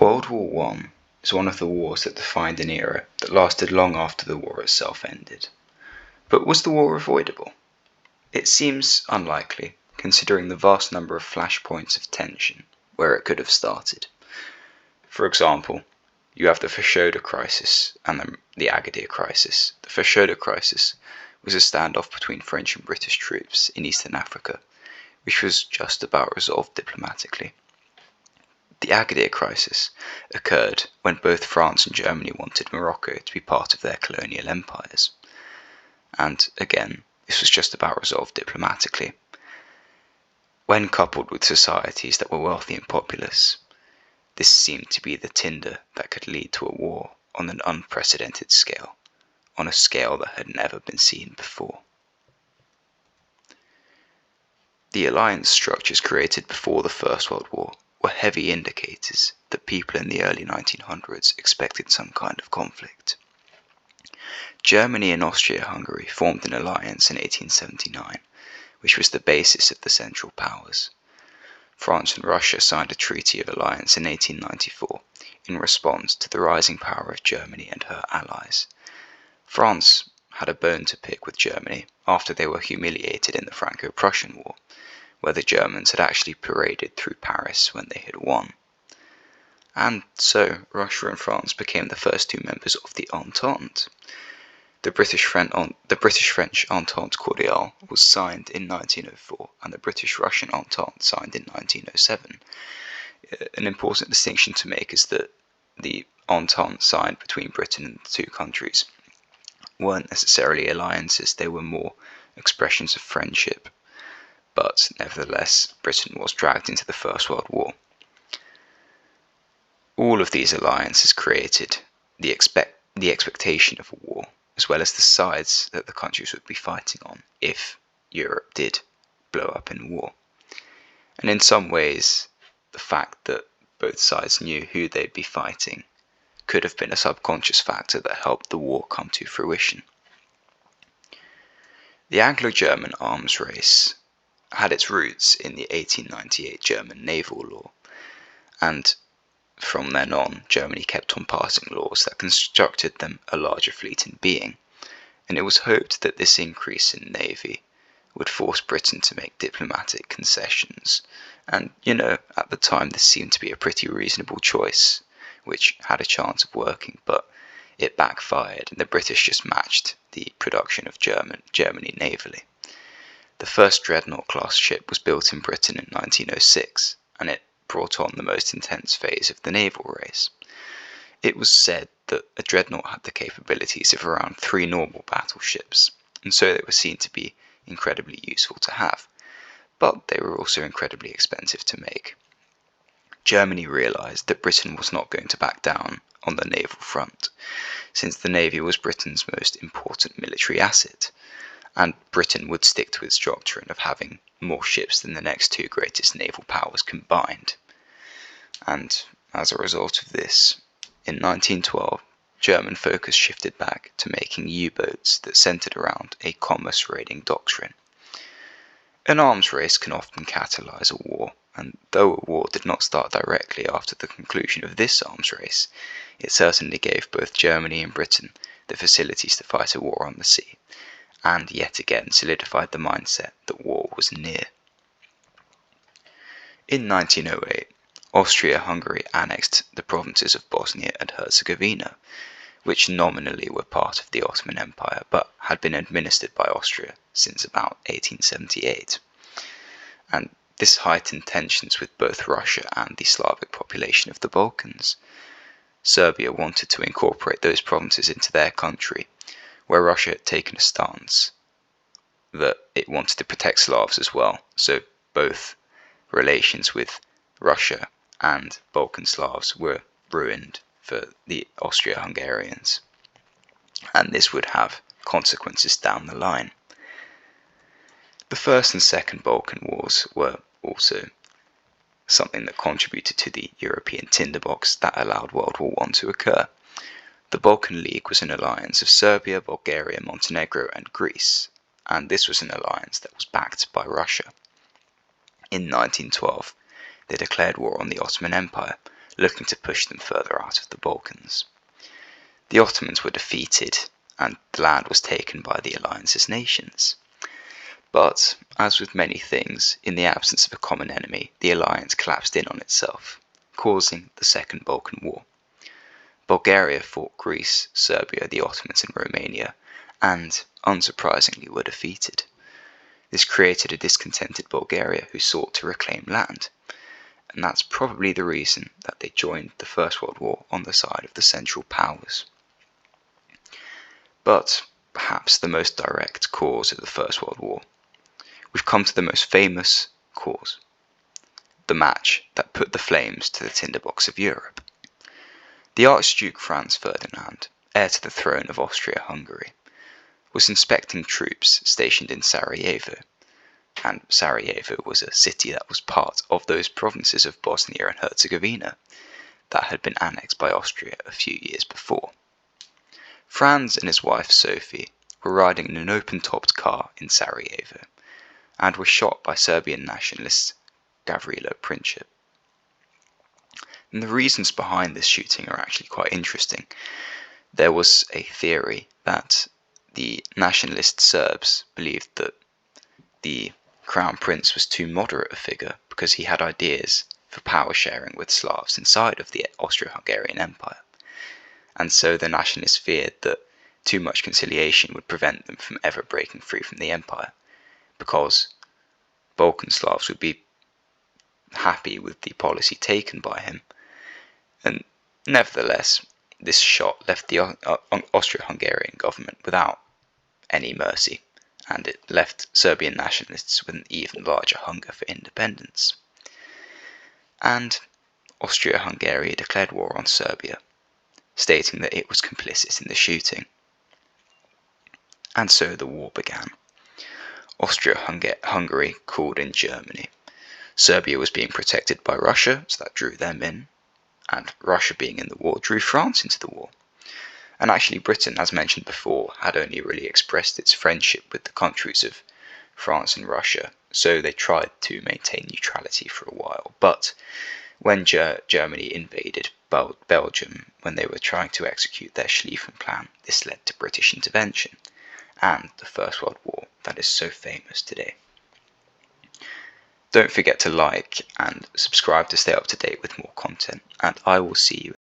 World War One is one of the wars that defined an era that lasted long after the war itself ended. But was the war avoidable? It seems unlikely, considering the vast number of flashpoints of tension where it could have started. For example, you have the Fashoda Crisis and the Agadir Crisis. The Fashoda Crisis was a standoff between French and British troops in Eastern Africa, which was just about resolved diplomatically. The Agadir Crisis occurred when both France and Germany wanted Morocco to be part of their colonial empires. And again, this was just about resolved diplomatically. When coupled with societies that were wealthy and populous, this seemed to be the tinder that could lead to a war on an unprecedented scale, on a scale that had never been seen before. The alliance structures created before the First World War were heavy indicators that people in the early 1900s expected some kind of conflict. Germany and Austria-Hungary formed an alliance in 1879, which was the basis of the Central Powers. France and Russia signed a treaty of alliance in 1894 in response to the rising power of Germany and her allies. France had a bone to pick with Germany after they were humiliated in the Franco-Prussian War, where the Germans had actually paraded through Paris when they had won. And so Russia and France became the first two members of the Entente. The British-French Entente Cordiale was signed in 1904 and the British-Russian Entente signed in 1907. An important distinction to make is that the Entente signed between Britain and the two countries weren't necessarily alliances, they were more expressions of friendship. But nevertheless, Britain was dragged into the First World War. All of these alliances created the expectation of a war, as well as the sides that the countries would be fighting on if Europe did blow up in war. And in some ways, the fact that both sides knew who they'd be fighting could have been a subconscious factor that helped the war come to fruition. The Anglo-German arms race had its roots in the 1898 German naval law, and from then on, Germany kept on passing laws that constructed them a larger fleet in being, and it was hoped that this increase in navy would force Britain to make diplomatic concessions, and, at the time this seemed to be a pretty reasonable choice, which had a chance of working, but it backfired, and the British just matched the production of Germany navally. The first Dreadnought-class ship was built in Britain in 1906, and it brought on the most intense phase of the naval race. It was said that a Dreadnought had the capabilities of around 3 normal battleships, and so they were seen to be incredibly useful to have, but they were also incredibly expensive to make. Germany realised that Britain was not going to back down on the naval front, since the navy was Britain's most important military asset, and Britain would stick to its doctrine of having more ships than the next two greatest naval powers combined. And as a result of this, in 1912, German focus shifted back to making U-boats that centered around a commerce raiding doctrine. An arms race can often catalyze a war, and though a war did not start directly after the conclusion of this arms race, it certainly gave both Germany and Britain the facilities to fight a war on the sea, and yet again solidified the mindset that war was near. In 1908, Austria-Hungary annexed the provinces of Bosnia and Herzegovina, which nominally were part of the Ottoman Empire but had been administered by Austria since about 1878. And this heightened tensions with both Russia and the Slavic population of the Balkans. Serbia wanted to incorporate those provinces into their country, where Russia had taken a stance that it wanted to protect Slavs as well, so both relations with Russia and Balkan Slavs were ruined for the Austria-Hungarians, and this would have consequences down the line. The First and Second Balkan Wars were also something that contributed to the European tinderbox that allowed World War I to occur. The Balkan League was an alliance of Serbia, Bulgaria, Montenegro and Greece, and this was an alliance that was backed by Russia. In 1912, they declared war on the Ottoman Empire, looking to push them further out of the Balkans. The Ottomans were defeated, and the land was taken by the alliance's nations. But, as with many things, in the absence of a common enemy, the alliance collapsed in on itself, causing the Second Balkan War. Bulgaria fought Greece, Serbia, the Ottomans, and Romania, and, unsurprisingly, were defeated. This created a discontented Bulgaria who sought to reclaim land, and that's probably the reason that they joined the First World War on the side of the Central Powers. But perhaps the most direct cause of the First World War, we've come to the most famous cause, the match that put the flames to the tinderbox of Europe. The Archduke Franz Ferdinand, heir to the throne of Austria-Hungary, was inspecting troops stationed in Sarajevo, and Sarajevo was a city that was part of those provinces of Bosnia and Herzegovina that had been annexed by Austria a few years before. Franz and his wife Sophie were riding in an open-topped car in Sarajevo and were shot by Serbian nationalist Gavrilo Princip. And the reasons behind this shooting are actually quite interesting. There was a theory that the nationalist Serbs believed that the Crown Prince was too moderate a figure because he had ideas for power sharing with Slavs inside of the Austro-Hungarian Empire. And so the nationalists feared that too much conciliation would prevent them from ever breaking free from the empire, because Balkan Slavs would be happy with the policy taken by him. And nevertheless, this shot left the Austro-Hungarian government without any mercy, and it left Serbian nationalists with an even larger hunger for independence. And Austria-Hungary declared war on Serbia, stating that it was complicit in the shooting. And so the war began. Austria-Hungary called in Germany. Serbia was being protected by Russia, so that drew them in, and Russia being in the war drew France into the war. And actually Britain, as mentioned before, had only really expressed its friendship with the countries of France and Russia, so they tried to maintain neutrality for a while. But when Germany invaded Belgium, when they were trying to execute their Schlieffen Plan, this led to British intervention and the First World War that is so famous today. Don't forget to like and subscribe to stay up to date with more content, and I will see you